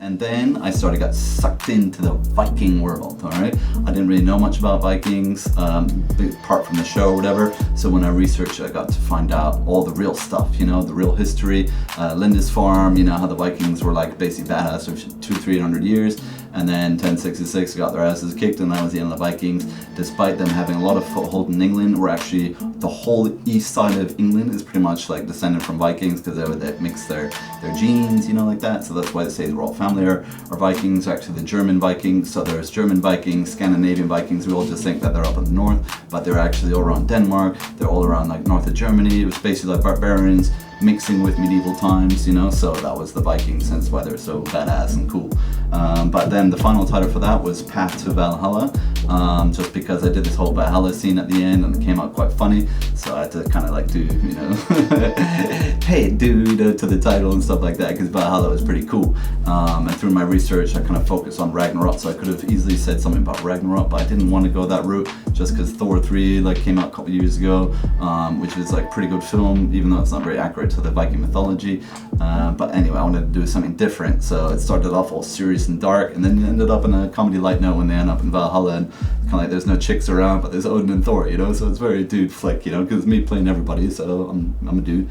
And then I got sucked into the Viking world, alright? I didn't really know much about Vikings, apart from the show or whatever, so when I researched I got to find out all the real stuff, you know, the real history, Lindisfarne, you know, how the Vikings were like basically badass for 200-300 years, and then 1066 got their asses kicked and that was the end of the Vikings. Despite them having a lot of foothold in England, where actually the whole east side of England is pretty much like descended from Vikings, because they mix their genes, you know, like that, so that's why they say the royal family are Vikings. Actually the German Vikings, so there's German Vikings, Scandinavian Vikings, we all just think that they're up in the north, but they're actually all around Denmark, they're all around like north of Germany. It was basically like barbarians mixing with medieval times, you know, so that was the Vikings, hence why they're so badass and cool. But then the final title for that was Path to Valhalla, just because I did this whole Valhalla scene at the end and it came out quite funny, so I had to kind of like do, you know, hey dude to the title and stuff like that, because Valhalla was pretty cool. And through my research I kind of focused on Ragnarok, so I could have easily said something about Ragnarok, but I didn't want to go that route just because Thor 3 like came out a couple years ago, which was like pretty good film, even though it's not very accurate to the Viking mythology. But anyway, I wanted to do something different, so it started off all serious and dark, and then it ended up in a comedy light note when they end up in Valhalla, and kind of like there's no chicks around, but there's Odin and Thor, you know, so it's very dude flick, you know, because it's me playing everybody, so I'm a dude.